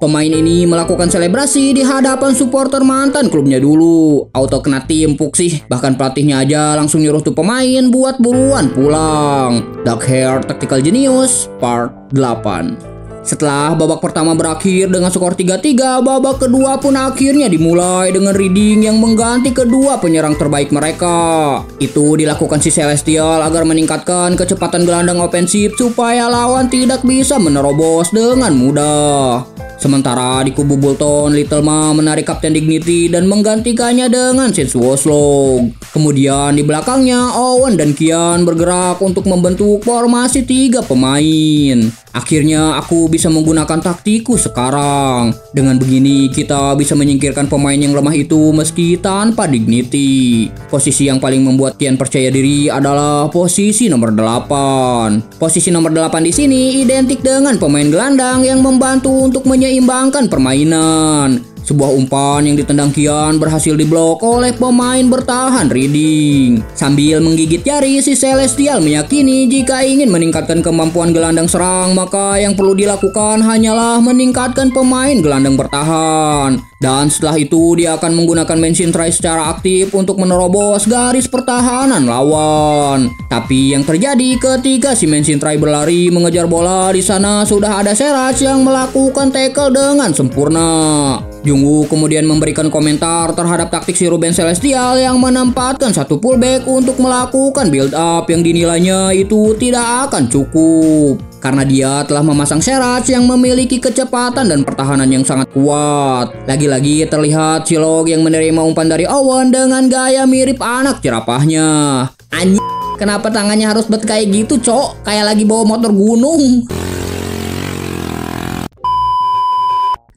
Pemain ini melakukan selebrasi di hadapan supporter mantan klubnya dulu. Auto kena timpuk sih, bahkan pelatihnya aja langsung nyuruh tuh pemain buat buruan pulang. Dark Hair Tactical Genius Part 8. Setelah babak pertama berakhir dengan skor 3-3, babak kedua pun akhirnya dimulai dengan Reading yang mengganti kedua penyerang terbaik mereka. Itu dilakukan si Celestial agar meningkatkan kecepatan gelandang ofensif supaya lawan tidak bisa menerobos dengan mudah. Sementara di kubu Bolton, Little Ma menarik Kapten Dignity dan menggantikannya dengan Sensu Oslog. Kemudian di belakangnya, Owen dan Kian bergerak untuk membentuk formasi 3 pemain. Akhirnya aku bisa menggunakan taktiku sekarang. Dengan begini kita bisa menyingkirkan pemain yang lemah itu meski tanpa Dignity. Posisi yang paling membuat Kian percaya diri adalah posisi nomor 8. Posisi nomor 8 di sini identik dengan pemain gelandang yang membantu untuk menyeimbangkan permainan. Sebuah umpan yang ditendang Kian berhasil diblok oleh pemain bertahan Reading. Sambil menggigit jari, si Celestial meyakini jika ingin meningkatkan kemampuan gelandang serang, maka yang perlu dilakukan hanyalah meningkatkan pemain gelandang bertahan. Dan setelah itu dia akan menggunakan Menshin Try secara aktif untuk menerobos garis pertahanan lawan. Tapi yang terjadi ketika si Menshin Try berlari mengejar bola, di sana sudah ada Serach yang melakukan tackle dengan sempurna. Jungwoo kemudian memberikan komentar terhadap taktik si Ruben Celestial yang menempatkan satu fullback untuk melakukan build up yang dinilainya itu tidak akan cukup. Karena dia telah memasang Serach yang memiliki kecepatan dan pertahanan yang sangat kuat. Lagi-lagi terlihat Silog yang menerima umpan dari Owen dengan gaya mirip anak jerapahnya. Anjir, kenapa tangannya harus kayak gitu, cok? Kayak lagi bawa motor gunung.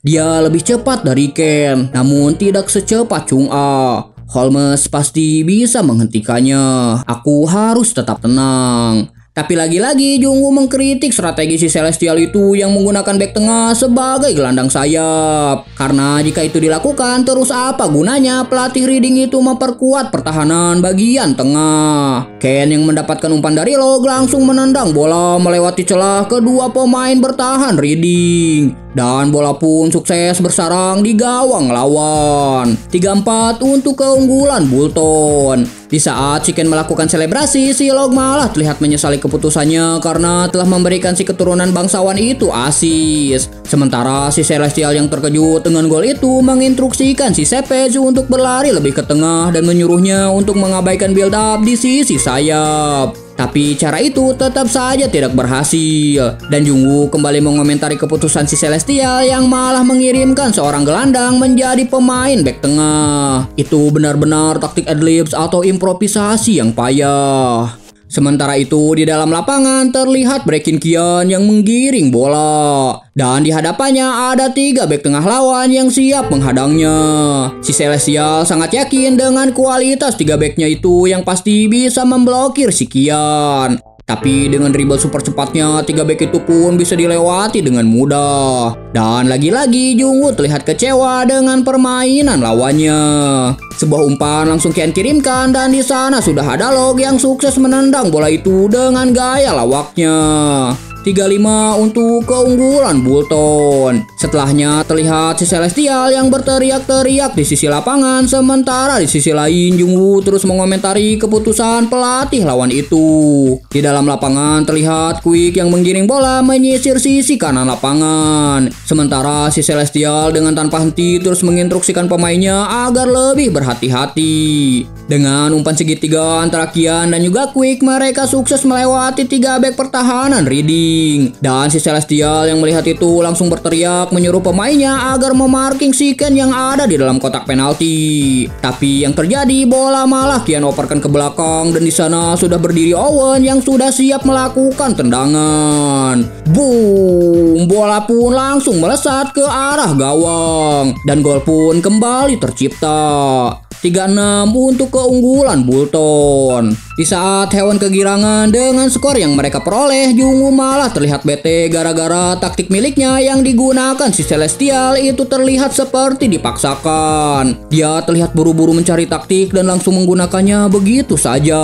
Dia lebih cepat dari Ken, namun tidak secepat Chung A. Holmes pasti bisa menghentikannya. Aku harus tetap tenang. Tapi lagi-lagi Jungwoo mengkritik strategi si Celestial itu yang menggunakan back tengah sebagai gelandang sayap. Karena jika itu dilakukan, terus apa gunanya pelatih Reading itu memperkuat pertahanan bagian tengah. Ken yang mendapatkan umpan dari Log langsung menendang bola melewati celah kedua pemain bertahan Reading. Dan bola pun sukses bersarang di gawang lawan. 3-4 untuk keunggulan Bolton. Di saat si Ken melakukan selebrasi, si Log malah terlihat menyesali keputusannya karena telah memberikan si keturunan bangsawan itu asis. Sementara si Celestial yang terkejut dengan gol itu menginstruksikan si Savage untuk berlari lebih ke tengah dan menyuruhnya untuk mengabaikan build up di sisi sayap. Tapi cara itu tetap saja tidak berhasil. Dan Jungwoo kembali mengomentari keputusan si Celestial yang malah mengirimkan seorang gelandang menjadi pemain back tengah. Itu benar-benar taktik adlibs atau improvisasi yang payah. Sementara itu di dalam lapangan terlihat Breaking Kian yang menggiring bola. Dan di hadapannya ada 3 bek tengah lawan yang siap menghadangnya. Si Celestial sangat yakin dengan kualitas 3 beknya itu yang pasti bisa memblokir si Kian. Tapi dengan dribble super cepatnya, 3 bek itu pun bisa dilewati dengan mudah. Dan lagi-lagi Jungwoo terlihat kecewa dengan permainan lawannya. Sebuah umpan langsung Kian kirimkan dan di sana sudah ada Log yang sukses menendang bola itu dengan gaya lawaknya. 3-5 untuk keunggulan Bolton. Setelahnya terlihat si Celestial yang berteriak-teriak di sisi lapangan, sementara di sisi lain Jungwoo terus mengomentari keputusan pelatih lawan itu. Di dalam lapangan terlihat Quick yang menggiring bola menyisir sisi kanan lapangan. Sementara si Celestial dengan tanpa henti terus menginstruksikan pemainnya agar lebih berhati-hati. Dengan umpan segitiga antara Kian dan juga Quick, mereka sukses melewati 3 bek pertahanan Reading. Dan si Celestial yang melihat itu langsung berteriak menyuruh pemainnya agar memarking si Ken yang ada di dalam kotak penalti. Tapi yang terjadi, bola malah Kian operkan ke belakang dan di sana sudah berdiri Owen yang sudah siap melakukan tendangan. Boom! Bola pun langsung melesat ke arah gawang dan gol pun kembali tercipta. 3-6 untuk keunggulan Bolton. Di saat Hewon kegirangan dengan skor yang mereka peroleh, Jungwoo malah terlihat bete gara-gara taktik miliknya yang digunakan si Celestial itu terlihat seperti dipaksakan. Dia terlihat buru-buru mencari taktik dan langsung menggunakannya begitu saja.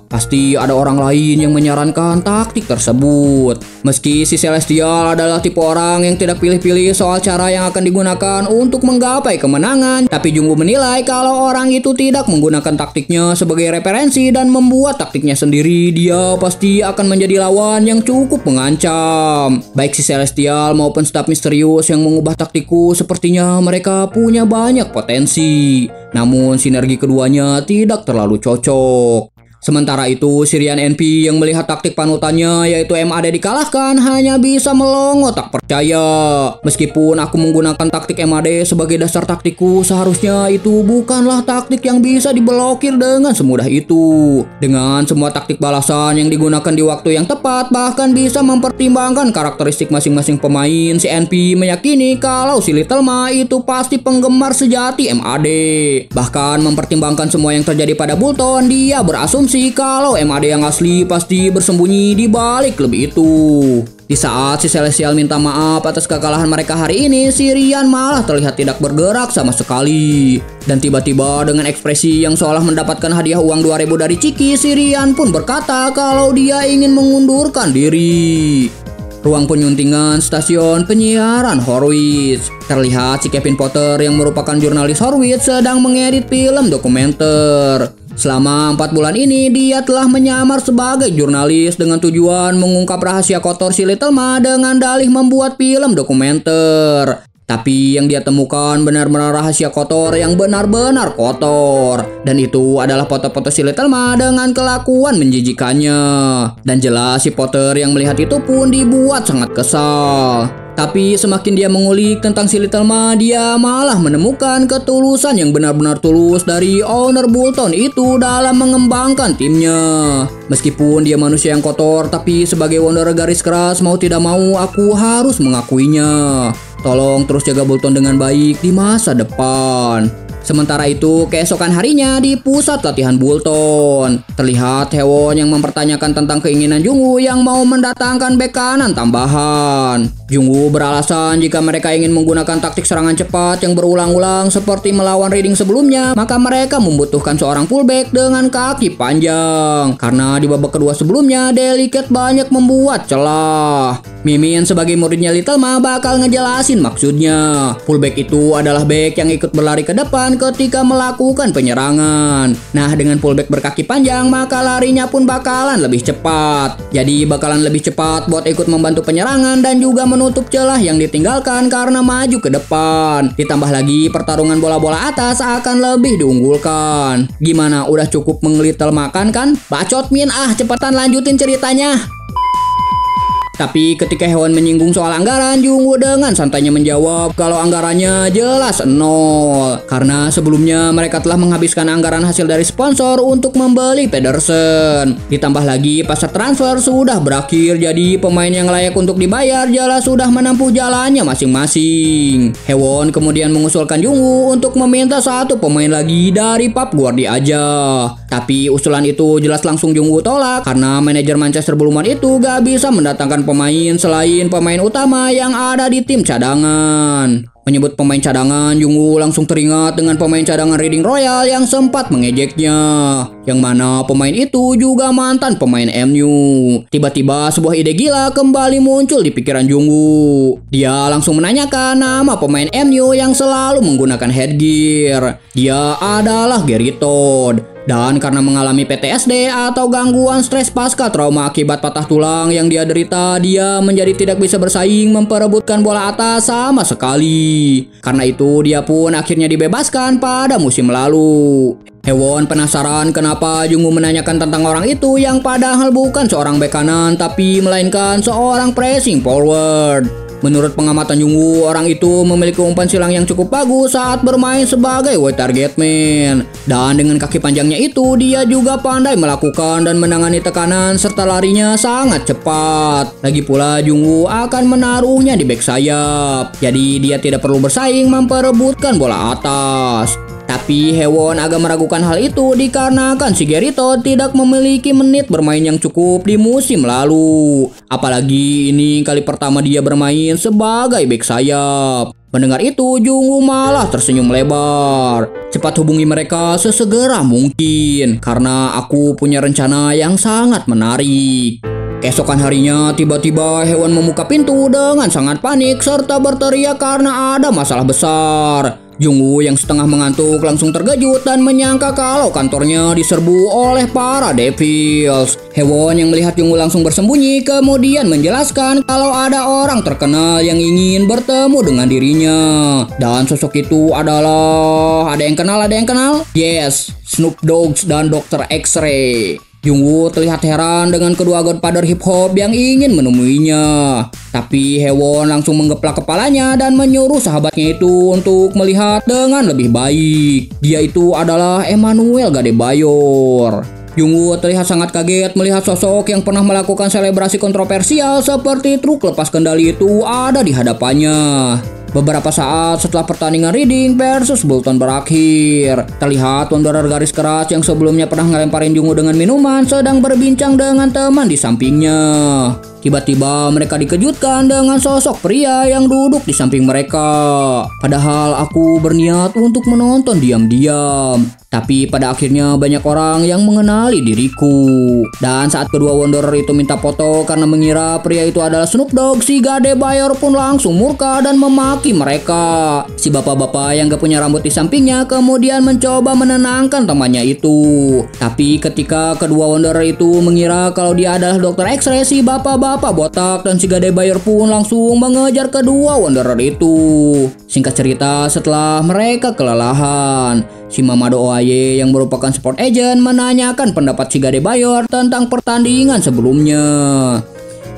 Pasti ada orang lain yang menyarankan taktik tersebut. Meski si Celestial adalah tipe orang yang tidak pilih-pilih soal cara yang akan digunakan untuk menggapai kemenangan, tapi Jungwoo menilai kalau orang itu tidak menggunakan taktiknya sebagai referensi dan membuat taktiknya sendiri, dia pasti akan menjadi lawan yang cukup mengancam. Baik si Celestial maupun staf misterius yang mengubah taktikku, sepertinya mereka punya banyak potensi. Namun sinergi keduanya tidak terlalu cocok. Sementara itu, Syrian NP yang melihat taktik panutannya yaitu MAD dikalahkan hanya bisa melongo tak percaya. Meskipun aku menggunakan taktik MAD sebagai dasar taktikku, seharusnya itu bukanlah taktik yang bisa diblokir dengan semudah itu. Dengan semua taktik balasan yang digunakan di waktu yang tepat, bahkan bisa mempertimbangkan karakteristik masing-masing pemain, si NP meyakini kalau si Little Ma itu pasti penggemar sejati MAD. Bahkan mempertimbangkan semua yang terjadi pada Bulton, dia berasumsi kalau MAD yang asli pasti bersembunyi di balik klub itu. Di saat si Celestial minta maaf atas kekalahan mereka hari ini, si Ryan malah terlihat tidak bergerak sama sekali. Dan tiba-tiba dengan ekspresi yang seolah mendapatkan hadiah uang 2000 dari Chiki, si Ryan pun berkata kalau dia ingin mengundurkan diri. Ruang penyuntingan stasiun penyiaran Horwitz. Terlihat si Kevin Potter yang merupakan jurnalis Horwitz sedang mengedit film dokumenter. Selama 4 bulan ini, dia telah menyamar sebagai jurnalis dengan tujuan mengungkap rahasia kotor si Little Ma dengan dalih membuat film dokumenter. Tapi yang dia temukan benar-benar rahasia kotor yang benar-benar kotor. Dan itu adalah foto-foto si Little Ma dengan kelakuan menjijikannya. Dan jelas si Potter yang melihat itu pun dibuat sangat kesal. Tapi semakin dia mengulik tentang si Little Ma, dia malah menemukan ketulusan yang benar-benar tulus dari owner Bulton itu dalam mengembangkan timnya. Meskipun dia manusia yang kotor, tapi sebagai owner garis keras, mau tidak mau aku harus mengakuinya. Tolong terus jaga Bulton dengan baik di masa depan. Sementara itu, keesokan harinya di pusat latihan Bulton, terlihat Hewon yang mempertanyakan tentang keinginan Jungwoo yang mau mendatangkan bek kanan tambahan. Jungwoo beralasan jika mereka ingin menggunakan taktik serangan cepat yang berulang-ulang seperti melawan Reading sebelumnya, maka mereka membutuhkan seorang fullback dengan kaki panjang. Karena di babak kedua sebelumnya, Delicate banyak membuat celah. Mimin sebagai muridnya Little Ma bakal ngejelasin maksudnya. Fullback itu adalah back yang ikut berlari ke depan ketika melakukan penyerangan. Nah, dengan fullback berkaki panjang, maka larinya pun bakalan lebih cepat. Jadi bakalan lebih cepat buat ikut membantu penyerangan dan juga menutup celah yang ditinggalkan karena maju ke depan. Ditambah lagi pertarungan bola-bola atas akan lebih diunggulkan. Gimana, udah cukup menggelitel makan kan? Bacot Min, cepetan lanjutin ceritanya. Tapi ketika Hewon menyinggung soal anggaran, Jungwoo dengan santainya menjawab kalau anggarannya jelas nol. Karena sebelumnya mereka telah menghabiskan anggaran hasil dari sponsor untuk membeli Pedersen. Ditambah lagi pasar transfer sudah berakhir, jadi pemain yang layak untuk dibayar jelas sudah menempuh jalannya masing-masing. Hewon kemudian mengusulkan Jungwoo untuk meminta satu pemain lagi dari Pap Guardi aja. Tapi usulan itu jelas langsung Jungwoo tolak karena manajer Manchester Bluman itu gak bisa mendatangkan pemain selain pemain utama yang ada di tim cadangan. Menyebut pemain cadangan, Jungwoo langsung teringat dengan pemain cadangan Reading Royal yang sempat mengejeknya. Yang mana pemain itu juga mantan pemain MU. Tiba-tiba sebuah ide gila kembali muncul di pikiran Jungwoo. Dia langsung menanyakan nama pemain MU yang selalu menggunakan headgear. Dia adalah Gary Todd. Dan karena mengalami PTSD atau gangguan stres pasca trauma akibat patah tulang yang dia derita, dia menjadi tidak bisa bersaing memperebutkan bola atas sama sekali. Karena itu dia pun akhirnya dibebaskan pada musim lalu. Hewon penasaran kenapa Jungwoo menanyakan tentang orang itu yang padahal bukan seorang bek kanan tapi melainkan seorang pressing forward. Menurut pengamatan Jungwoo, orang itu memiliki umpan silang yang cukup bagus saat bermain sebagai wide target man. Dan dengan kaki panjangnya itu, dia juga pandai melakukan dan menangani tekanan serta larinya sangat cepat. Lagi pula Jungwoo akan menaruhnya di bek sayap. Jadi dia tidak perlu bersaing memperebutkan bola atas. Tapi Hewon agak meragukan hal itu dikarenakan Shigerito tidak memiliki menit bermain yang cukup di musim lalu. Apalagi ini kali pertama dia bermain sebagai bek sayap. Mendengar itu, Jungwoo malah tersenyum lebar. Cepat hubungi mereka sesegera mungkin, karena aku punya rencana yang sangat menarik. Keesokan harinya, tiba-tiba Hewon membuka pintu dengan sangat panik serta berteriak karena ada masalah besar. Jungwoo yang setengah mengantuk langsung terkejut dan menyangka kalau kantornya diserbu oleh para Devils. Hewon yang melihat Jungwoo langsung bersembunyi kemudian menjelaskan kalau ada orang terkenal yang ingin bertemu dengan dirinya. Dan sosok itu adalah... Ada yang kenal? Yes, Snoop Dogg dan Dr. X-Ray. Jungwoo terlihat heran dengan kedua godfather hip hop yang ingin menemuinya. Tapi Hewon langsung menggeplak kepalanya dan menyuruh sahabatnya itu untuk melihat dengan lebih baik. Dia itu adalah Emmanuel Adebayor. Jungwoo terlihat sangat kaget melihat sosok yang pernah melakukan selebrasi kontroversial seperti truk lepas kendali itu ada di hadapannya. Beberapa saat setelah pertandingan Reading versus Bolton berakhir, terlihat Wanderer garis keras yang sebelumnya pernah ngelemparin Jungwoo dengan minuman sedang berbincang dengan teman di sampingnya. Tiba-tiba mereka dikejutkan dengan sosok pria yang duduk di samping mereka. Padahal aku berniat untuk menonton diam-diam. Tapi pada akhirnya banyak orang yang mengenali diriku. Dan saat kedua Wanderer itu minta foto karena mengira pria itu adalah Snoop Dogg, si Adebayor pun langsung murka dan memaki mereka. Si bapak-bapak yang gak punya rambut di sampingnya kemudian mencoba menenangkan temannya itu. Tapi ketika kedua Wanderer itu mengira kalau dia adalah Dr. X-Ray, si bapak-bapak botak dan si Adebayor pun langsung mengejar kedua Wanderer itu. Singkat cerita, setelah mereka kelelahan, si Mamadou Oaye yang merupakan sport agent menanyakan pendapat si Adebayor tentang pertandingan sebelumnya.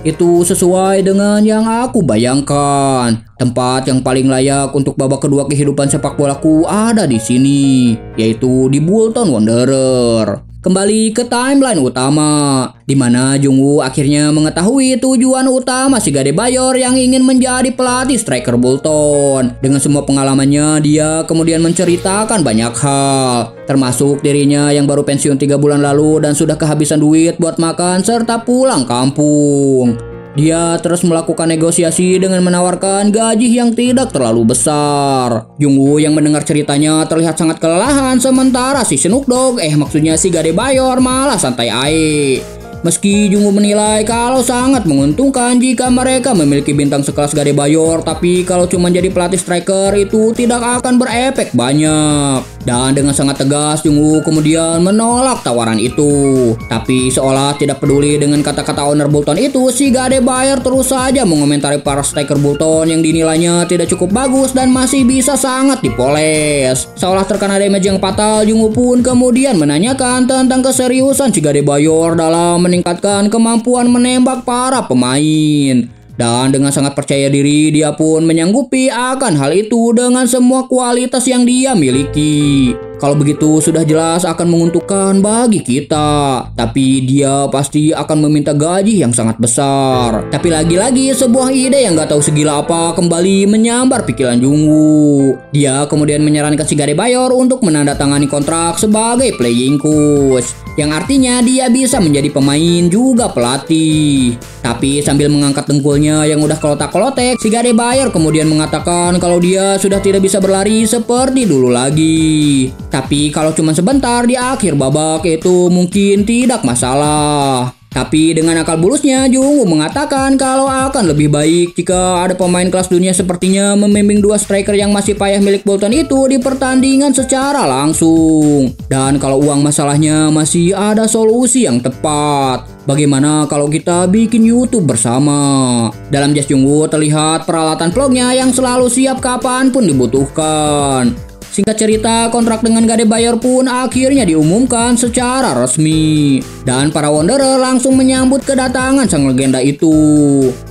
Itu sesuai dengan yang aku bayangkan. Tempat yang paling layak untuk babak kedua kehidupan sepak bolaku ada di sini, yaitu di Bolton Wanderer. Kembali ke timeline utama, di mana Jungwoo akhirnya mengetahui tujuan utama si Adebayor yang ingin menjadi pelatih striker Bolton. Dengan semua pengalamannya, dia kemudian menceritakan banyak hal, termasuk dirinya yang baru pensiun 3 bulan lalu dan sudah kehabisan duit buat makan serta pulang kampung. Dia terus melakukan negosiasi dengan menawarkan gaji yang tidak terlalu besar. Jungwoo yang mendengar ceritanya terlihat sangat kelelahan, sementara si Snoop Dogg, maksudnya si Adebayor malah santai aja. Meski Jungwoo menilai kalau sangat menguntungkan jika mereka memiliki bintang sekelas Adebayor, tapi kalau cuma jadi pelatih striker itu tidak akan berefek banyak. Dan dengan sangat tegas Jungwoo kemudian menolak tawaran itu. Tapi seolah tidak peduli dengan kata-kata owner Bolton itu, si Adebayor terus saja mengomentari para striker Bolton yang dinilainya tidak cukup bagus dan masih bisa sangat dipoles. Seolah terkena damage yang fatal, Jungwoo pun kemudian menanyakan tentang keseriusan si Adebayor dalam meningkatkan kemampuan menembak para pemain. Dan dengan sangat percaya diri, dia pun menyanggupi akan hal itu dengan semua kualitas yang dia miliki. Kalau begitu sudah jelas akan menguntungkan bagi kita. Tapi dia pasti akan meminta gaji yang sangat besar. Tapi lagi-lagi sebuah ide yang gak tahu segila apa kembali menyambar pikiran Jungwoo. Dia kemudian menyarankan si Adebayor untuk menandatangani kontrak sebagai playing coach, yang artinya dia bisa menjadi pemain juga pelatih. Tapi sambil mengangkat dengkulnya yang udah kelotak-kelotek, si Adebayor kemudian mengatakan kalau dia sudah tidak bisa berlari seperti dulu lagi. Tapi kalau cuma sebentar di akhir babak itu mungkin tidak masalah. Tapi dengan akal bulusnya, Jungwoo mengatakan kalau akan lebih baik jika ada pemain kelas dunia sepertinya membimbing dua striker yang masih payah milik Bolton itu di pertandingan secara langsung. Dan kalau uang masalahnya masih ada solusi yang tepat. Bagaimana kalau kita bikin YouTube bersama? Dalam jas Jungwoo terlihat peralatan vlognya yang selalu siap kapanpun dibutuhkan. Singkat cerita, kontrak dengan Adebayor pun akhirnya diumumkan secara resmi. Dan para Wanderer langsung menyambut kedatangan sang legenda itu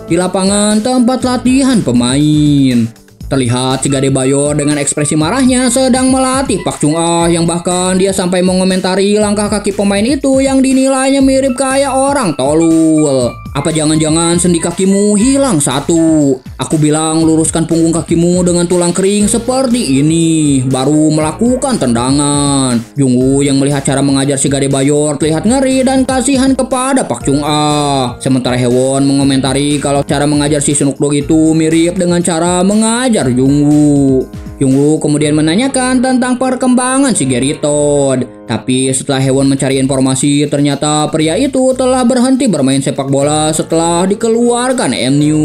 di lapangan tempat latihan pemain. Terlihat si Adebayor dengan ekspresi marahnya sedang melatih Park Chung-ah, yang bahkan dia sampai mengomentari langkah kaki pemain itu yang dinilainya mirip kayak orang tolol. Apa jangan-jangan sendi kakimu hilang satu? Aku bilang luruskan punggung kakimu dengan tulang kering seperti ini, baru melakukan tendangan. Jungwoo yang melihat cara mengajar si Gardebayor terlihat ngeri dan kasihan kepada Pak Chung-ah. Sementara Hewon mengomentari kalau cara mengajar si Snook itu mirip dengan cara mengajar Jungwoo. Jungwoo kemudian menanyakan tentang perkembangan si Geritod. Tapi setelah Hewon mencari informasi, ternyata pria itu telah berhenti bermain sepak bola setelah dikeluarkan MU.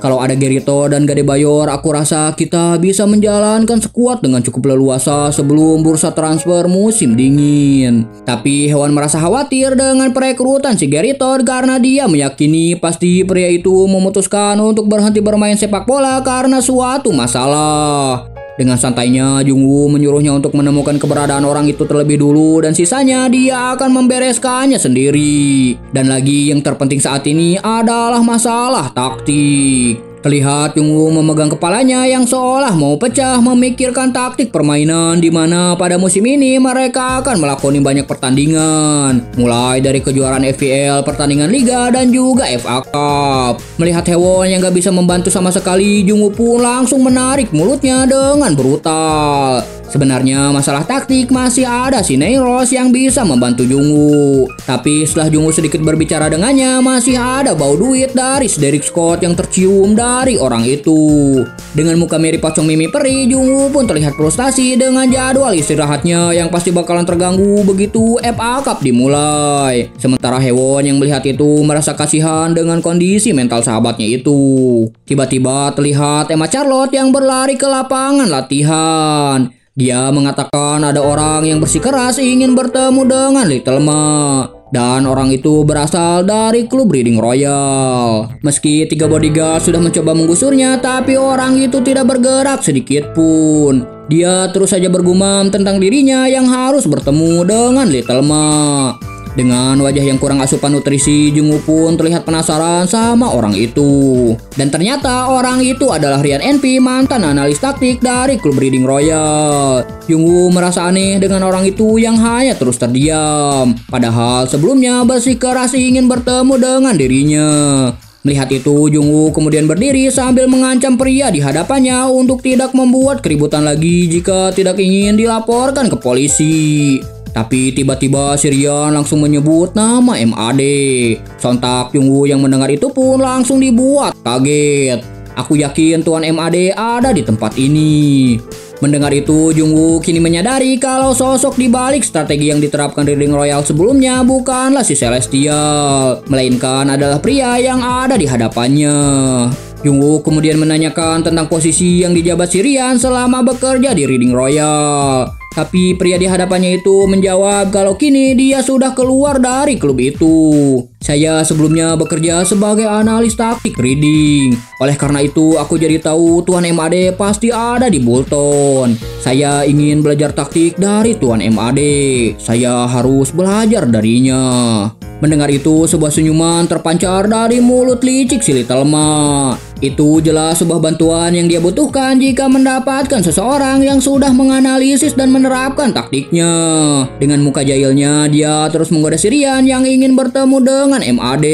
Kalau ada Geritod dan Gardebayor, aku rasa kita bisa menjalankan skuad dengan cukup leluasa sebelum bursa transfer musim dingin. Tapi Hewon merasa khawatir dengan perekrutan si Geritod karena dia meyakini pasti pria itu memutuskan untuk berhenti bermain sepak bola karena suatu masalah. Dengan santainya, Jungwoo menyuruhnya untuk menemukan keberadaan orang itu terlebih dulu dan sisanya dia akan membereskannya sendiri. Dan lagi yang terpenting saat ini adalah masalah taktik. Terlihat Jungwoo memegang kepalanya yang seolah mau pecah memikirkan taktik permainan di mana pada musim ini mereka akan melakoni banyak pertandingan. Mulai dari kejuaraan FPL, pertandingan Liga, dan juga FA Cup. Melihat Hewon yang gak bisa membantu sama sekali, Jungwoo pun langsung menarik mulutnya dengan brutal. Sebenarnya masalah taktik masih ada si Neiros yang bisa membantu Jungwoo. Tapi setelah Jungwoo sedikit berbicara dengannya, masih ada bau duit dari Derek Scott yang tercium dari orang itu. Dengan muka mirip pocong mimi peri, Jungwoo pun terlihat frustasi dengan jadwal istirahatnya yang pasti bakalan terganggu begitu FA Cup dimulai. Sementara Hewon yang melihat itu merasa kasihan dengan kondisi mental sahabatnya itu. Tiba-tiba terlihat Emma Charlotte yang berlari ke lapangan latihan. Dia mengatakan ada orang yang bersikeras ingin bertemu dengan Little Ma. Dan orang itu berasal dari klub Reading Royal. Meski 3 bodyguard sudah mencoba menggusurnya, tapi orang itu tidak bergerak sedikit pun. Dia terus saja bergumam tentang dirinya yang harus bertemu dengan Little Ma. Dengan wajah yang kurang asupan nutrisi, Jungwoo pun terlihat penasaran sama orang itu. Dan ternyata orang itu adalah Ryan NP, mantan analis taktik dari klub Reading Royal. Jungwoo merasa aneh dengan orang itu yang hanya terus terdiam. Padahal sebelumnya bersikeras ingin bertemu dengan dirinya. Melihat itu, Jungwoo kemudian berdiri sambil mengancam pria di hadapannya untuk tidak membuat keributan lagi jika tidak ingin dilaporkan ke polisi. Tapi tiba-tiba Sirian langsung menyebut nama MAD. Sontak Jungwoo yang mendengar itu pun langsung dibuat kaget. Aku yakin Tuan MAD ada di tempat ini. Mendengar itu, Jungwoo kini menyadari kalau sosok di balik strategi yang diterapkan Reading Royal sebelumnya bukanlah si Celestial, melainkan adalah pria yang ada di hadapannya. Jungwoo kemudian menanyakan tentang posisi yang dijabat Sirian selama bekerja di Reading Royal. Tapi pria di hadapannya itu menjawab kalau kini dia sudah keluar dari klub itu. Saya sebelumnya bekerja sebagai analis taktik Reading. Oleh karena itu aku jadi tahu Tuan MAD pasti ada di Bolton. Saya ingin belajar taktik dari Tuan MAD. Saya harus belajar darinya. Mendengar itu, sebuah senyuman terpancar dari mulut licik si Little Ma. Itu jelas sebuah bantuan yang dia butuhkan jika mendapatkan seseorang yang sudah menganalisis dan menerapkan taktiknya. Dengan muka jahilnya, dia terus menggoda Sirian yang ingin bertemu dengan MAD.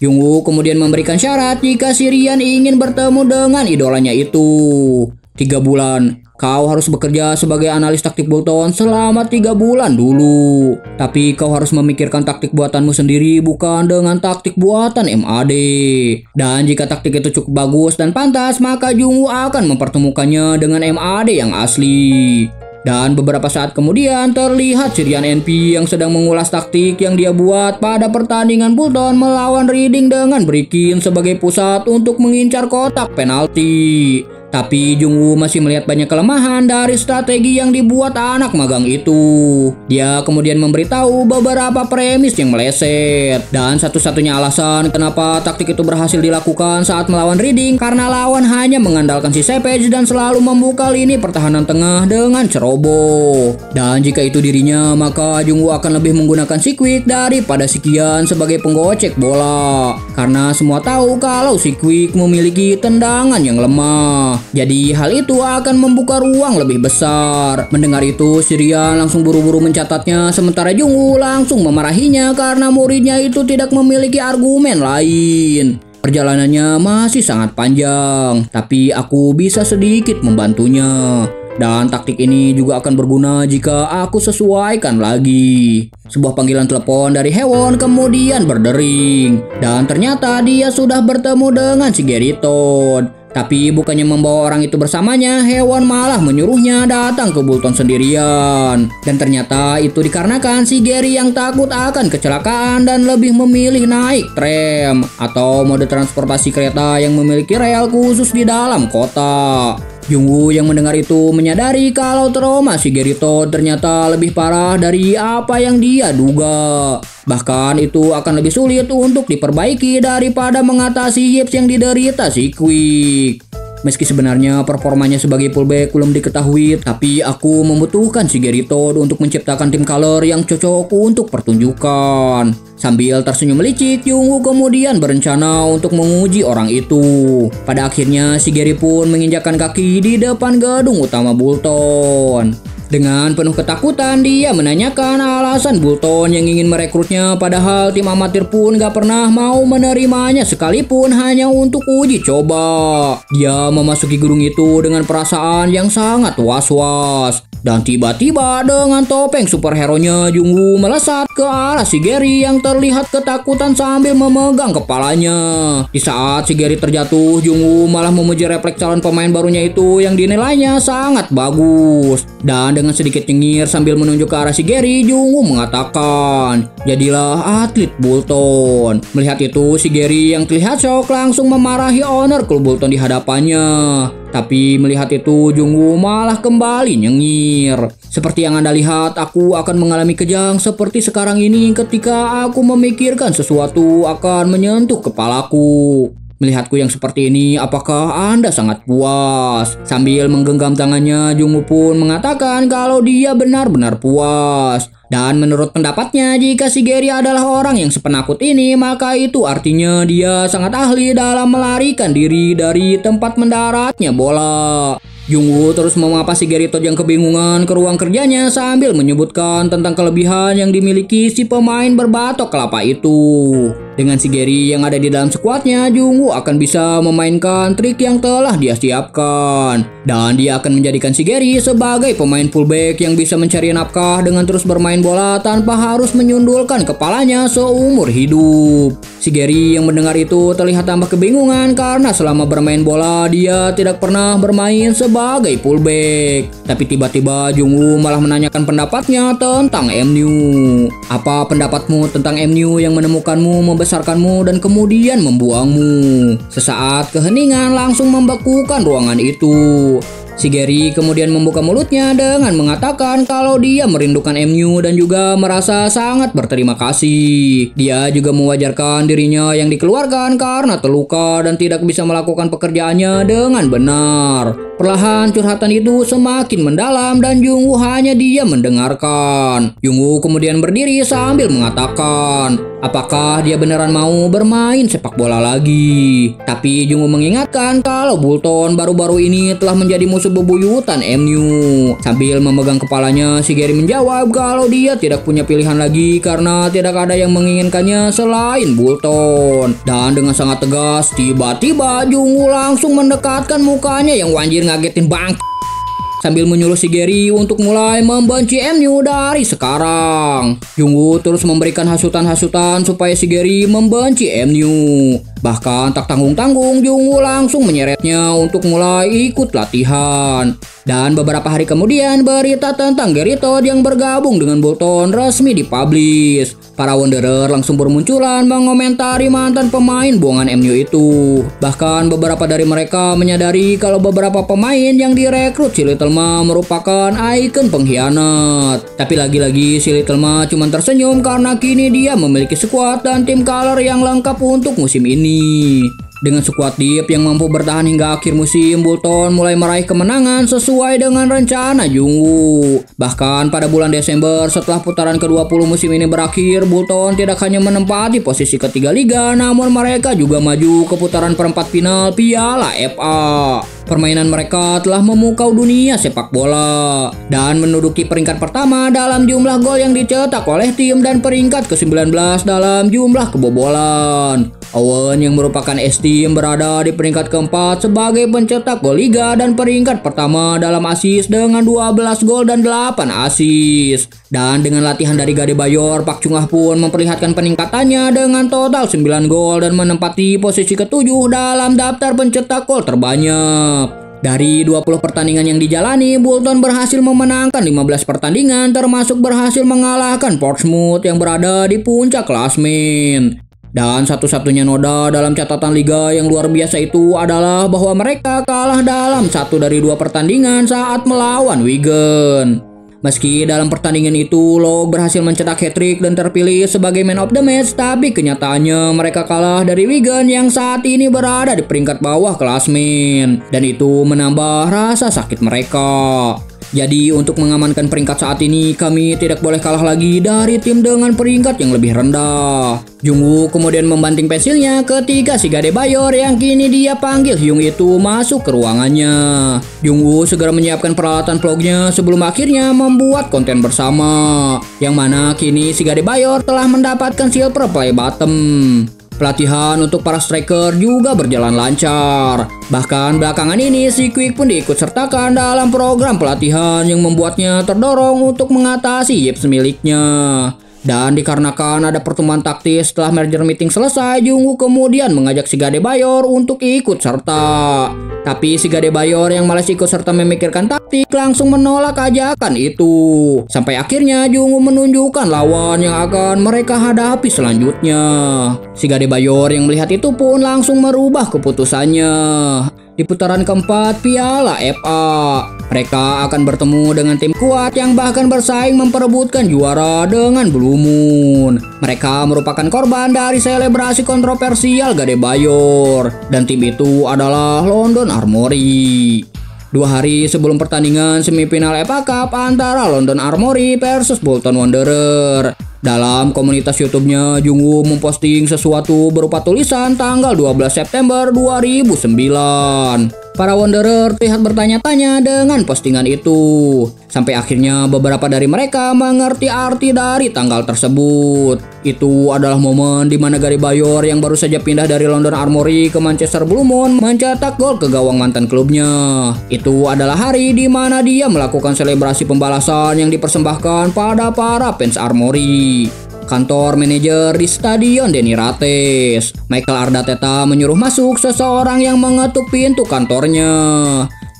Jungwoo kemudian memberikan syarat jika Sirian ingin bertemu dengan idolanya itu. 3 bulan. Kau harus bekerja sebagai analis taktik Bolton selama 3 bulan dulu. Tapi kau harus memikirkan taktik buatanmu sendiri, bukan dengan taktik buatan MAD. Dan jika taktik itu cukup bagus dan pantas, maka Jungwoo akan mempertemukannya dengan MAD yang asli. Dan beberapa saat kemudian terlihat Sirian NP yang sedang mengulas taktik yang dia buat pada pertandingan Bolton melawan Reading dengan Brikin sebagai pusat untuk mengincar kotak penalti. Tapi Jungwoo masih melihat banyak kelemahan dari strategi yang dibuat anak magang itu. Dia kemudian memberitahu beberapa premis yang meleset. Dan satu-satunya alasan kenapa taktik itu berhasil dilakukan saat melawan Reading karena lawan hanya mengandalkan si Savage dan selalu membuka lini pertahanan tengah dengan ceroboh. Dan jika itu dirinya, maka Jungwoo akan lebih menggunakan si Quick daripada si Kian sebagai penggocek bola. Karena semua tahu kalau si Quick memiliki tendangan yang lemah. Jadi hal itu akan membuka ruang lebih besar. Mendengar itu, si Rian langsung buru-buru mencatatnya, sementara Jungwoo langsung memarahinya karena muridnya itu tidak memiliki argumen lain. Perjalanannya masih sangat panjang, tapi aku bisa sedikit membantunya. Dan taktik ini juga akan berguna jika aku sesuaikan lagi. Sebuah panggilan telepon dari Hewon kemudian berdering. Dan ternyata dia sudah bertemu dengan si Geritod. Tapi bukannya membawa orang itu bersamanya, Hewon malah menyuruhnya datang ke Bulton sendirian. Dan ternyata itu dikarenakan si Gary yang takut akan kecelakaan dan lebih memilih naik tram atau mode transportasi kereta yang memiliki rel khusus di dalam kota. Jungwoo yang mendengar itu menyadari kalau trauma si Geritod ternyata lebih parah dari apa yang dia duga. Bahkan itu akan lebih sulit untuk diperbaiki daripada mengatasi yips yang diderita si Quick. Meski sebenarnya performanya sebagai fullback belum diketahui, tapi aku membutuhkan si Geritod untuk menciptakan tim color yang cocok untuk pertunjukan. Sambil tersenyum melicik, Jungwoo kemudian berencana untuk menguji orang itu. Pada akhirnya si Gary pun menginjakkan kaki di depan gedung utama Bulton. Dengan penuh ketakutan, dia menanyakan alasan Bulton yang ingin merekrutnya, padahal tim amatir pun gak pernah mau menerimanya sekalipun hanya untuk uji coba. Dia memasuki gedung itu dengan perasaan yang sangat was-was. Dan tiba-tiba dengan topeng superhero-nya, Jungwoo melesat ke arah si Gary yang terlihat ketakutan sambil memegang kepalanya. Di saat si Gary terjatuh, Jungwoo malah memuji refleks calon pemain barunya itu yang dinilainya sangat bagus. Dan dengan sedikit nyengir sambil menunjuk ke arah si Gary, Jungwoo mengatakan, "Jadilah atlet Bulton." Melihat itu, si Gary yang terlihat shock langsung memarahi owner klub Bulton di hadapannya. Tapi melihat itu, Jungwoo malah kembali nyengir. "Seperti yang Anda lihat, aku akan mengalami kejang seperti sekarang ini ketika aku memikirkan sesuatu akan menyentuh kepalaku. Melihatku yang seperti ini, apakah Anda sangat puas?" Sambil menggenggam tangannya, Jungwoo pun mengatakan kalau dia benar-benar puas. Dan menurut pendapatnya, jika si Gary adalah orang yang sepenakut ini, maka itu artinya dia sangat ahli dalam melarikan diri dari tempat mendaratnya bola. Jungwoo terus memapa si Geritod yang kebingungan ke ruang kerjanya sambil menyebutkan tentang kelebihan yang dimiliki si pemain berbatok kelapa itu. Dengan si Gary yang ada di dalam skuadnya, Jungwoo akan bisa memainkan trik yang telah dia siapkan. Dan dia akan menjadikan si Gary sebagai pemain fullback yang bisa mencari nafkah dengan terus bermain bola tanpa harus menyundulkan kepalanya seumur hidup. Si Gary yang mendengar itu terlihat tambah kebingungan karena selama bermain bola dia tidak pernah bermain sebagai fullback. Tapi tiba-tiba Jungwoo malah menanyakan pendapatnya tentang MU. "Apa pendapatmu tentang MU yang menemukanmu, membesarkanmu, dan kemudian membuangmu?" Sesaat keheningan langsung membekukan ruangan itu. Si Gary kemudian membuka mulutnya dengan mengatakan kalau dia merindukan MU dan juga merasa sangat berterima kasih. Dia juga mewajarkan dirinya yang dikeluarkan karena terluka dan tidak bisa melakukan pekerjaannya dengan benar. Perlahan curhatan itu semakin mendalam dan Jungwoo hanya diam mendengarkan. Jungwoo kemudian berdiri sambil mengatakan, apakah dia beneran mau bermain sepak bola lagi. Tapi Jungwoo mengingatkan kalau Bulton baru-baru ini telah menjadi musuh bebuyutan MU. Sambil memegang kepalanya, si Gary menjawab kalau dia tidak punya pilihan lagi karena tidak ada yang menginginkannya selain Bulton. Dan dengan sangat tegas, tiba-tiba Jungwoo langsung mendekatkan mukanya yang wanjir ngagetin bang, sambil menyuruh si Gary untuk mulai membenci MU dari sekarang. Jungwoo terus memberikan hasutan-hasutan supaya si Gary membenci MU. Bahkan tak tanggung-tanggung, Jungwoo langsung menyeretnya untuk mulai ikut latihan. Dan beberapa hari kemudian, berita tentang Geritod yang bergabung dengan Bulton resmi dipublish. Para Wanderer langsung bermunculan mengomentari mantan pemain buangan MU itu. Bahkan beberapa dari mereka menyadari kalau beberapa pemain yang direkrut si Little Ma merupakan ikon pengkhianat. Tapi lagi-lagi si Little Ma cuma tersenyum karena kini dia memiliki skuad dan tim color yang lengkap untuk musim ini. Dengan skuad deep yang mampu bertahan hingga akhir musim, Bulton mulai meraih kemenangan sesuai dengan rencana Jungwoo. Bahkan pada bulan Desember setelah putaran ke-20 musim ini berakhir, Bulton tidak hanya menempati posisi ketiga liga, namun mereka juga maju ke putaran perempat final Piala FA. Permainan mereka telah memukau dunia sepak bola dan menduduki peringkat pertama dalam jumlah gol yang dicetak oleh tim dan peringkat ke-19 dalam jumlah kebobolan. Owen yang merupakan S-Team berada di peringkat keempat sebagai pencetak gol Liga dan peringkat pertama dalam assist dengan 12 gol dan 8 assist. Dan dengan latihan dari Gade Bayor, Pak Chung Ah pun memperlihatkan peningkatannya dengan total 9 gol dan menempati posisi ke-7 dalam daftar pencetak gol terbanyak. Dari 20 pertandingan yang dijalani, Bolton berhasil memenangkan 15 pertandingan termasuk berhasil mengalahkan Portsmouth yang berada di puncak klasemen. Dan satu-satunya noda dalam catatan liga yang luar biasa itu adalah bahwa mereka kalah dalam 1 dari 2 pertandingan saat melawan Wigan. Meski dalam pertandingan itu Locke berhasil mencetak hat-trick dan terpilih sebagai man of the match, tapi kenyataannya mereka kalah dari Wigan yang saat ini berada di peringkat bawah klasemen, dan itu menambah rasa sakit mereka. Jadi untuk mengamankan peringkat saat ini, kami tidak boleh kalah lagi dari tim dengan peringkat yang lebih rendah. Jungwoo kemudian membanting pensilnya ketika si Gade Bayor yang kini dia panggil Hyung itu masuk ke ruangannya. Jungwoo segera menyiapkan peralatan vlognya sebelum akhirnya membuat konten bersama, yang mana kini si Gade Bayor telah mendapatkan silver play bottom. Pelatihan untuk para striker juga berjalan lancar. Bahkan belakangan ini si Quick pun diikut sertakan dalam program pelatihan yang membuatnya terdorong untuk mengatasi yips miliknya. Dan dikarenakan ada pertemuan taktis setelah merger meeting selesai, Jungwoo kemudian mengajak si Gade Bayor untuk ikut serta. Tapi si Gade Bayor yang malas ikut serta memikirkan taktik langsung menolak ajakan itu. Sampai akhirnya Jungwoo menunjukkan lawan yang akan mereka hadapi selanjutnya. Si Gade Bayor yang melihat itu pun langsung merubah keputusannya. Di putaran keempat Piala FA, mereka akan bertemu dengan tim kuat yang bahkan bersaing memperebutkan juara dengan Blue Moon. Mereka merupakan korban dari selebrasi kontroversial Gade Bayor, dan tim itu adalah London Armoury. 2 hari sebelum pertandingan semifinal FA Cup antara London Armoury versus Bolton Wanderers, dalam komunitas YouTube-nya, Jungwoo memposting sesuatu berupa tulisan tanggal 12 September 2009. Para Wanderer terlihat bertanya-tanya dengan postingan itu. Sampai akhirnya beberapa dari mereka mengerti arti dari tanggal tersebut. Itu adalah momen di mana Gade Bayor yang baru saja pindah dari London Armoury ke Manchester Blue Moon mencetak gol ke gawang mantan klubnya. Itu adalah hari di mana dia melakukan selebrasi pembalasan yang dipersembahkan pada para fans Armoury. Kantor manajer di Stadion Denny Rates, Michael Arteta menyuruh masuk seseorang yang mengetuk pintu kantornya.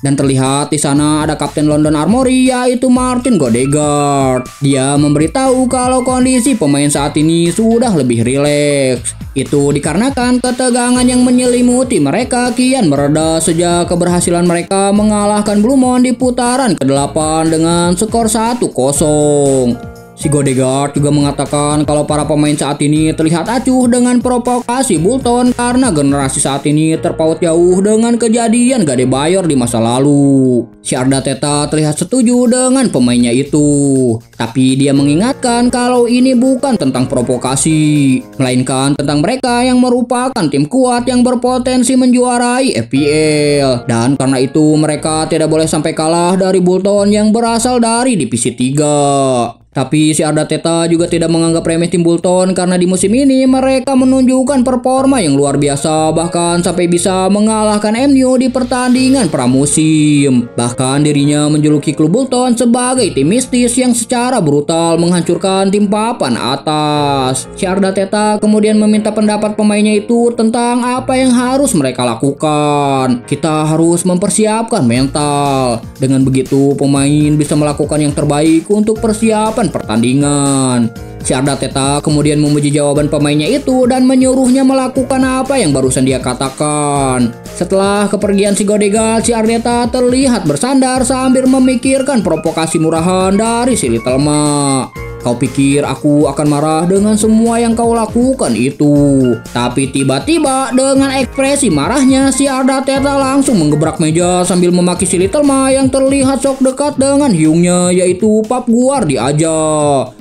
Dan terlihat di sana ada kapten London Armoury yaitu Martin Odegaard. Dia memberitahu kalau kondisi pemain saat ini sudah lebih rileks. Itu dikarenakan ketegangan yang menyelimuti mereka kian mereda sejak keberhasilan mereka mengalahkan Blue Moon di putaran ke-8 dengan skor 1-0. Si Odegaard juga mengatakan kalau para pemain saat ini terlihat acuh dengan provokasi Bolton karena generasi saat ini terpaut jauh dengan kejadian Gade Bayor di masa lalu. Si Arteta terlihat setuju dengan pemainnya itu, tapi dia mengingatkan kalau ini bukan tentang provokasi, melainkan tentang mereka yang merupakan tim kuat yang berpotensi menjuarai FPL, dan karena itu mereka tidak boleh sampai kalah dari Bolton yang berasal dari divisi 3. Tapi si Arteta juga tidak menganggap remeh tim Bolton karena di musim ini mereka menunjukkan performa yang luar biasa, bahkan sampai bisa mengalahkan MU di pertandingan pramusim. Bahkan dirinya menjuluki klub Bolton sebagai tim mistis yang secara brutal menghancurkan tim papan atas. Si Arteta kemudian meminta pendapat pemainnya itu tentang apa yang harus mereka lakukan. Kita harus mempersiapkan mental. Dengan begitu pemain bisa melakukan yang terbaik untuk persiapan pertandingan. Si Arteta kemudian memuji jawaban pemainnya itu dan menyuruhnya melakukan apa yang barusan dia katakan. Setelah kepergian si Odegaard, si Arteta terlihat bersandar sambil memikirkan provokasi murahan dari si Little Ma. Kau pikir aku akan marah dengan semua yang kau lakukan itu? Tapi tiba-tiba dengan ekspresi marahnya, si Ardateta langsung menggebrak meja sambil memaki si Little Ma yang terlihat sok dekat dengan hiungnya, yaitu Pap Guardiaja.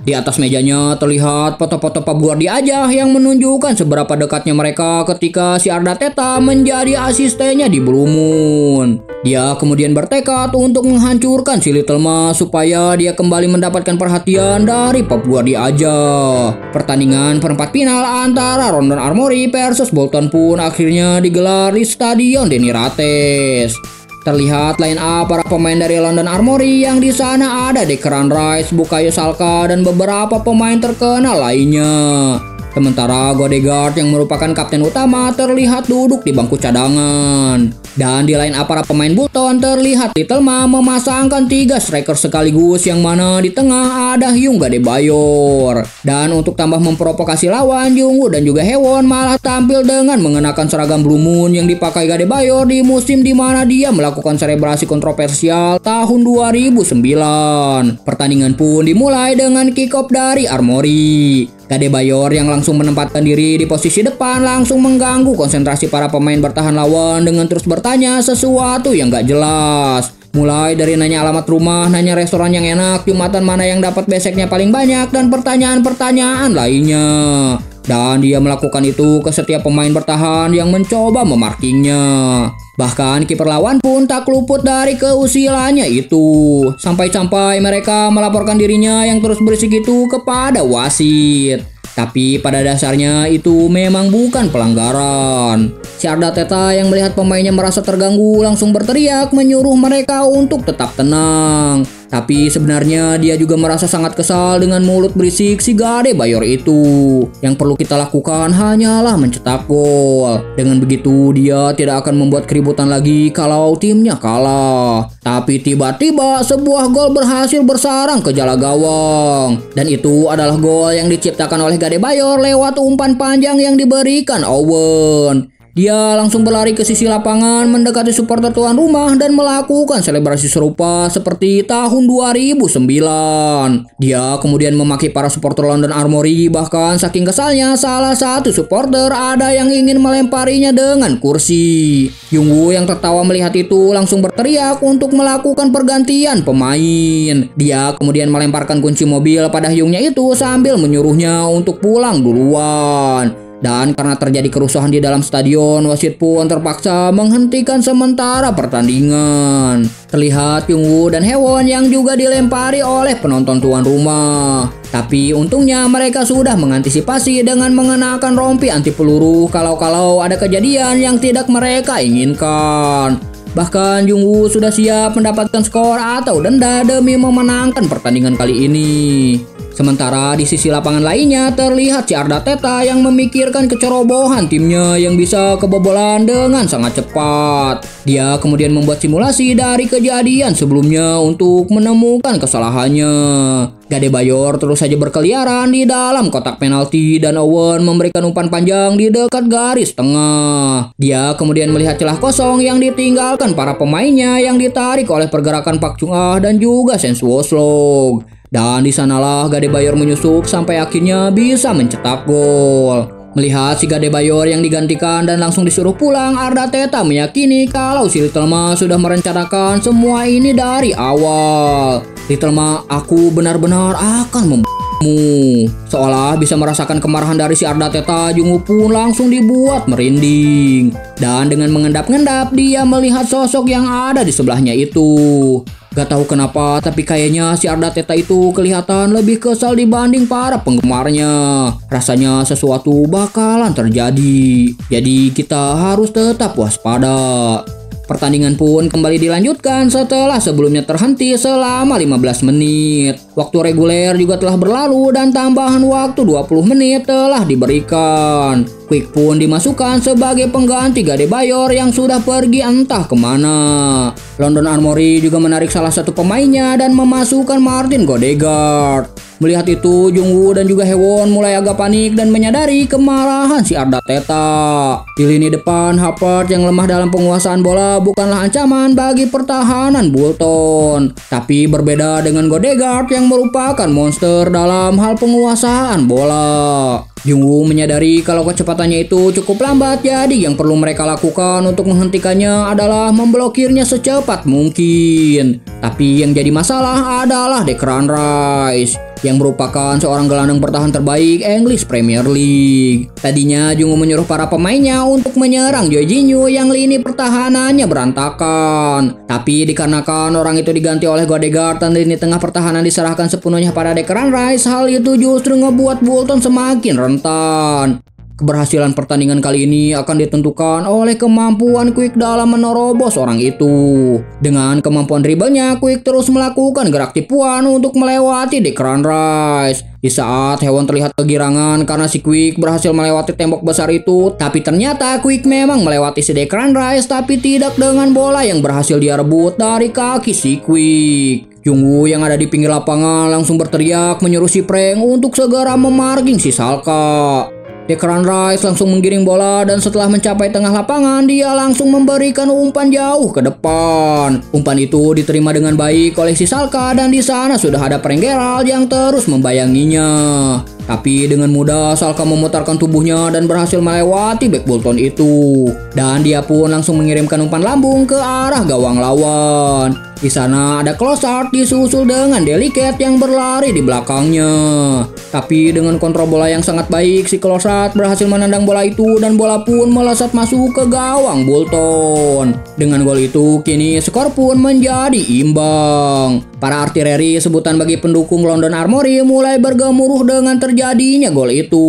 Di atas mejanya terlihat foto-foto Pap Guardiaja yang menunjukkan seberapa dekatnya mereka ketika si Ardateta menjadi asistennya di Blue Moon. Dia kemudian bertekad untuk menghancurkan si Little Ma supaya dia kembali mendapatkan perhatian dari Pap Guardiaja. Pertandingan perempat final antara London Armory versus Bolton pun akhirnya digelar di Stadion Denny Rates. Terlihat line up para pemain dari London Armory yang di sana ada Declan Rice, Bukayo Saka, dan beberapa pemain terkenal lainnya. Sementara Odegaard yang merupakan kapten utama terlihat duduk di bangku cadangan. Dan di line up para pemain Bolton terlihat Little Ma memasangkan 3 striker sekaligus, yang mana di tengah ada Hyung Adebayor. Dan untuk tambah memprovokasi lawan, Jungwoo dan juga Hewon malah tampil dengan mengenakan seragam Blue Moon yang dipakai Adebayor di musim di mana dia melakukan selebrasi kontroversial tahun 2009. Pertandingan pun dimulai dengan kick off dari Armory. Adebayor yang langsung menempatkan diri di posisi depan langsung mengganggu konsentrasi para pemain bertahan lawan dengan terus bertanya sesuatu yang gak jelas. Mulai dari nanya alamat rumah, nanya restoran yang enak, jumatan mana yang dapat beseknya paling banyak, dan pertanyaan-pertanyaan lainnya. Dan dia melakukan itu ke setiap pemain bertahan yang mencoba memarkingnya. Bahkan kiper lawan pun tak luput dari keusilannya itu. Sampai-sampai mereka melaporkan dirinya yang terus berisik itu kepada wasit. Tapi pada dasarnya itu memang bukan pelanggaran. Si Ardateta yang melihat pemainnya merasa terganggu langsung berteriak menyuruh mereka untuk tetap tenang. Tapi sebenarnya dia juga merasa sangat kesal dengan mulut berisik si Adebayor itu. Yang perlu kita lakukan hanyalah mencetak gol. Dengan begitu dia tidak akan membuat keributan lagi kalau timnya kalah. Tapi tiba-tiba sebuah gol berhasil bersarang ke jala gawang. Dan itu adalah gol yang diciptakan oleh Adebayor lewat umpan panjang yang diberikan Owen. Dia langsung berlari ke sisi lapangan mendekati supporter tuan rumah dan melakukan selebrasi serupa seperti tahun 2009. Dia kemudian memaki para supporter London Armory, bahkan saking kesalnya salah satu supporter ada yang ingin melemparinya dengan kursi. Jungwoo yang tertawa melihat itu langsung berteriak untuk melakukan pergantian pemain. Dia kemudian melemparkan kunci mobil pada Hyungnya itu sambil menyuruhnya untuk pulang duluan. Dan karena terjadi kerusuhan di dalam stadion, wasit pun terpaksa menghentikan sementara pertandingan. Terlihat Jungwoo dan Hewon yang juga dilempari oleh penonton tuan rumah. Tapi untungnya mereka sudah mengantisipasi dengan mengenakan rompi anti peluru kalau ada kejadian yang tidak mereka inginkan. Bahkan Jungwoo sudah siap mendapatkan skor atau denda demi memenangkan pertandingan kali ini. Sementara di sisi lapangan lainnya terlihat si Ardateta yang memikirkan kecerobohan timnya yang bisa kebobolan dengan sangat cepat. Dia kemudian membuat simulasi dari kejadian sebelumnya untuk menemukan kesalahannya. Adebayor terus saja berkeliaran di dalam kotak penalti dan Owen memberikan umpan panjang di dekat garis tengah. Dia kemudian melihat celah kosong yang ditinggalkan para pemainnya yang ditarik oleh pergerakan Park Chung-ah dan juga Sen Swoslog. Dan di sanalah Adebayor menyusup sampai akhirnya bisa mencetak gol. Melihat si Adebayor yang digantikan dan langsung disuruh pulang, Ardateta meyakini kalau si Little Ma sudah merencanakan semua ini dari awal. Little Ma, aku benar-benar akan membunuhmu. Seolah bisa merasakan kemarahan dari si Ardateta, Jungwoo pun langsung dibuat merinding. Dan dengan mengendap-endap dia melihat sosok yang ada di sebelahnya itu. Gak tahu kenapa, tapi kayaknya si Ardateta itu kelihatan lebih kesal dibanding para penggemarnya. Rasanya sesuatu bakalan terjadi. Jadi kita harus tetap waspada. Pertandingan pun kembali dilanjutkan setelah sebelumnya terhenti selama 15 menit. Waktu reguler juga telah berlalu dan tambahan waktu 20 menit telah diberikan. Quick pun dimasukkan sebagai pengganti Gade Bayor yang sudah pergi entah kemana. London Armory juga menarik salah satu pemainnya dan memasukkan Martin Odegaard. Melihat itu, Jungwoo dan juga Hewon mulai agak panik dan menyadari kemarahan si Ardateta. Di lini depan, Havertz yang lemah dalam penguasaan bola bukanlah ancaman bagi pertahanan Bolton. Tapi berbeda dengan Odegaard yang merupakan monster dalam hal penguasaan bola. Jungwoo menyadari kalau kecepatannya itu cukup lambat, jadi yang perlu mereka lakukan untuk menghentikannya adalah memblokirnya secepat mungkin. Tapi yang jadi masalah adalah Declan Rice yang merupakan seorang gelandang bertahan terbaik English Premier League. Tadinya Jungwoo menyuruh para pemainnya untuk menyerang Jorginho yang lini pertahanannya berantakan. Tapi dikarenakan orang itu diganti oleh Odegaard dan lini tengah pertahanan diserahkan sepenuhnya pada Declan Rice, hal itu justru ngebuat Bolton semakin rentan. Keberhasilan pertandingan kali ini akan ditentukan oleh kemampuan Quick dalam menerobos orang itu. Dengan kemampuan dribblenya, Quick terus melakukan gerak tipuan untuk melewati Declan Rice. Di saat Hewon terlihat kegirangan karena si Quick berhasil melewati tembok besar itu, tapi ternyata Quick memang melewati si Declan Rice, tapi tidak dengan bola yang berhasil dia rebut dari kaki si Quick. Jungwoo yang ada di pinggir lapangan langsung berteriak menyuruh si Frank untuk segera memarking si Salka. Declan Rice langsung menggiring bola dan setelah mencapai tengah lapangan, dia langsung memberikan umpan jauh ke depan. Umpan itu diterima dengan baik oleh si Salka dan di sana sudah ada Frank Gerrard yang terus membayanginya. Tapi dengan mudah Salka memutarkan tubuhnya dan berhasil melewati bek Bolton itu. Dan dia pun langsung mengirimkan umpan lambung ke arah gawang lawan. Di sana ada Klosard disusul dengan Delicat yang berlari di belakangnya. Tapi dengan kontrol bola yang sangat baik, si Klosard berhasil menendang bola itu dan bola pun melesat masuk ke gawang Bolton. Dengan gol itu, kini skor pun menjadi imbang. Para artileri, sebutan bagi pendukung London Armory, mulai bergemuruh dengan terjadinya gol itu.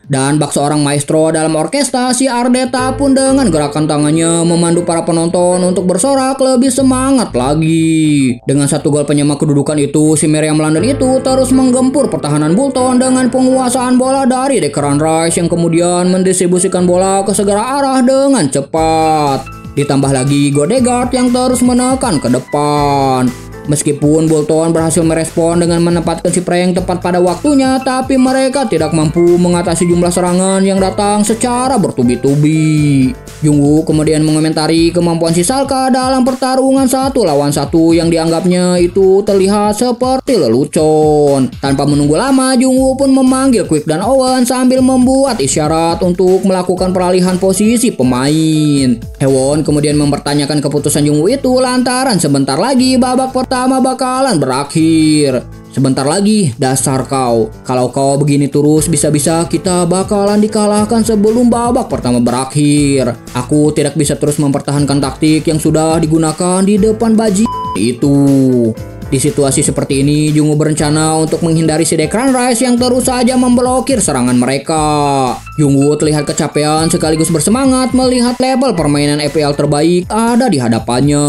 Dan bak seorang maestro dalam orkestra, si Arteta pun dengan gerakan tangannya memandu para penonton untuk bersorak lebih semangat lagi. Dengan satu gol penyama kedudukan itu, si Meriam London itu terus menggempur pertahanan Bolton dengan penguasaan bola dari Declan Rice yang kemudian mendistribusikan bola ke segala arah dengan cepat. Ditambah lagi Odegaard yang terus menekan ke depan. Meskipun Bolton berhasil merespon dengan menempatkan si Frank tepat pada waktunya, tapi mereka tidak mampu mengatasi jumlah serangan yang datang secara bertubi-tubi. Jungwoo kemudian mengomentari kemampuan si Salka dalam pertarungan 1 lawan 1 yang dianggapnya itu terlihat seperti lelucon. Tanpa menunggu lama, Jungwoo pun memanggil Quick dan Owen sambil membuat isyarat untuk melakukan peralihan posisi pemain. Hewon kemudian mempertanyakan keputusan Jungwoo itu lantaran sebentar lagi babak pertama bakalan berakhir. Sebentar lagi, dasar kau. Kalau kau begini terus, bisa-bisa kita bakalan dikalahkan sebelum babak pertama berakhir. Aku tidak bisa terus mempertahankan taktik yang sudah digunakan di depan baji itu. Di situasi seperti ini, Jungwoo berencana untuk menghindari si Declan Rice yang terus saja memblokir serangan mereka. Jungwoo terlihat kecapean sekaligus bersemangat melihat level permainan FPL terbaik ada di hadapannya.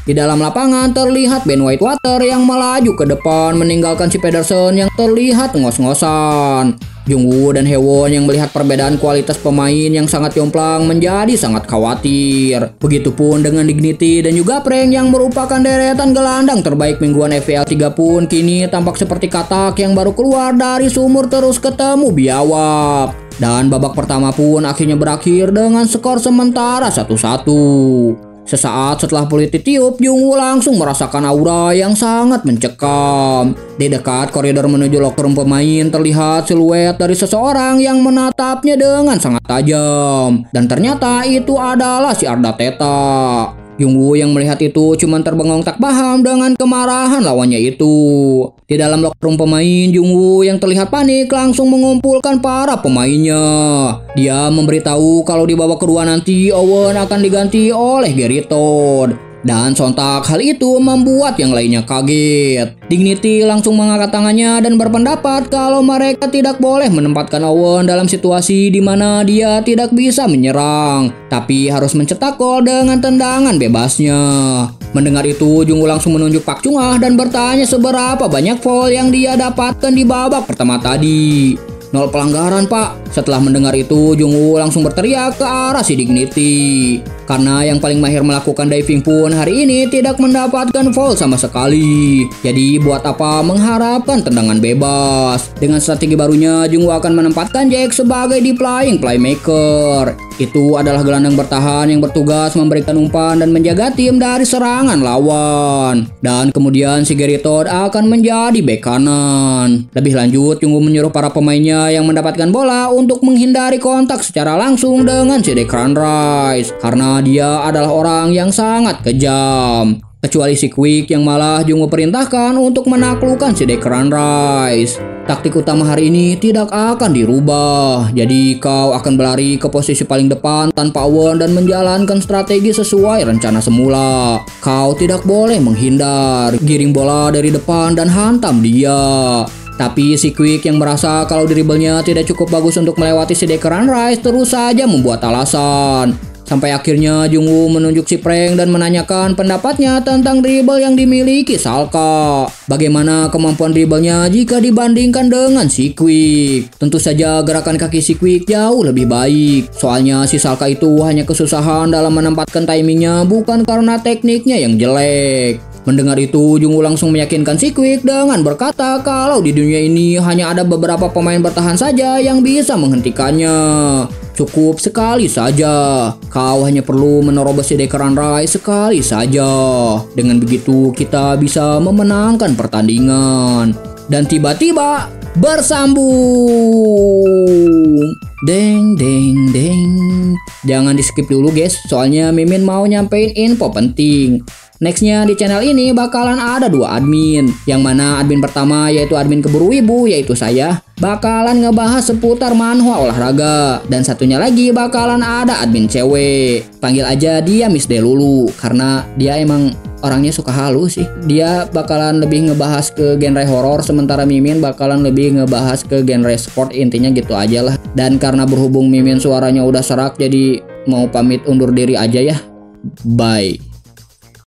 Di dalam lapangan terlihat Ben Whitewater yang melaju ke depan meninggalkan si Pedersen yang terlihat ngos-ngosan. Jungwoo dan Hewon yang melihat perbedaan kualitas pemain yang sangat jomplang menjadi sangat khawatir. Begitupun dengan Dignity dan juga Frank yang merupakan deretan gelandang terbaik mingguan FPL 3 pun kini tampak seperti katak yang baru keluar dari sumur terus ketemu biawak. Dan babak pertama pun akhirnya berakhir dengan skor sementara 1-1. Sesaat setelah peluit ditiup, Jungwoo langsung merasakan aura yang sangat mencekam. Di dekat koridor menuju locker room pemain terlihat siluet dari seseorang yang menatapnya dengan sangat tajam. Dan ternyata itu adalah si Arteta. Jungwoo yang melihat itu cuma terbengong tak paham dengan kemarahan lawannya itu. Di dalam locker room pemain, Jungwoo yang terlihat panik langsung mengumpulkan para pemainnya. Dia memberitahu kalau di babak kedua nanti Owen akan diganti oleh Gary Todd. Dan sontak hal itu membuat yang lainnya kaget. Dignity langsung mengangkat tangannya dan berpendapat kalau mereka tidak boleh menempatkan Owen dalam situasi di mana dia tidak bisa menyerang, tapi harus mencetak gol dengan tendangan bebasnya. Mendengar itu, Jungwoo langsung menunjuk Park Chung-ah dan bertanya seberapa banyak foul yang dia dapatkan di babak pertama tadi. "Nol pelanggaran, Pak." Setelah mendengar itu, Jungwoo langsung berteriak ke arah si Dignity. Karena yang paling mahir melakukan diving pun hari ini tidak mendapatkan foul sama sekali. Jadi buat apa mengharapkan tendangan bebas? Dengan strategi barunya, Jungwoo akan menempatkan Jack sebagai deep lying playmaker. Itu adalah gelandang bertahan yang bertugas memberikan umpan dan menjaga tim dari serangan lawan. Dan kemudian si Gary Todd akan menjadi bek kanan. Lebih lanjut, Jungwoo menyuruh para pemainnya yang mendapatkan bola untuk menghindari kontak secara langsung dengan si Declan Rice. Karena dia adalah orang yang sangat kejam. Kecuali si Quick yang malah Jungwoo perintahkan untuk menaklukkan si Declan Rice. Taktik utama hari ini tidak akan dirubah. Jadi kau akan berlari ke posisi paling depan tanpa awan dan menjalankan strategi sesuai rencana semula. Kau tidak boleh menghindar, giring bola dari depan dan hantam dia. Tapi si Quick yang merasa kalau dribblenya tidak cukup bagus untuk melewati si Declan Rice terus saja membuat alasan. Sampai akhirnya Jungwoo menunjuk si Frank dan menanyakan pendapatnya tentang dribble yang dimiliki Salka. Bagaimana kemampuan dribblenya jika dibandingkan dengan si Quick? Tentu saja gerakan kaki si Quick jauh lebih baik. Soalnya si Salka itu hanya kesusahan dalam menempatkan timingnya, bukan karena tekniknya yang jelek. Mendengar itu, Jungwoo langsung meyakinkan si Quick dengan berkata kalau di dunia ini hanya ada beberapa pemain bertahan saja yang bisa menghentikannya. Cukup sekali saja. Kau hanya perlu menerobos si Declan Rice sekali saja. Dengan begitu kita bisa memenangkan pertandingan. Dan tiba-tiba bersambung. Deng deng deng. Jangan di skip dulu guys, soalnya Mimin mau nyampein info penting. Nextnya di channel ini bakalan ada 2 admin. Yang mana admin pertama yaitu admin keburu wibu, yaitu saya, bakalan ngebahas seputar manhwa olahraga. Dan satunya lagi bakalan ada admin cewek. Panggil aja dia Miss Delulu, karena dia emang orangnya suka halus sih. Dia bakalan lebih ngebahas ke genre horor, sementara Mimin bakalan lebih ngebahas ke genre sport. Intinya gitu aja lah. Dan karena berhubung Mimin suaranya udah serak, jadi mau pamit undur diri aja ya. Bye.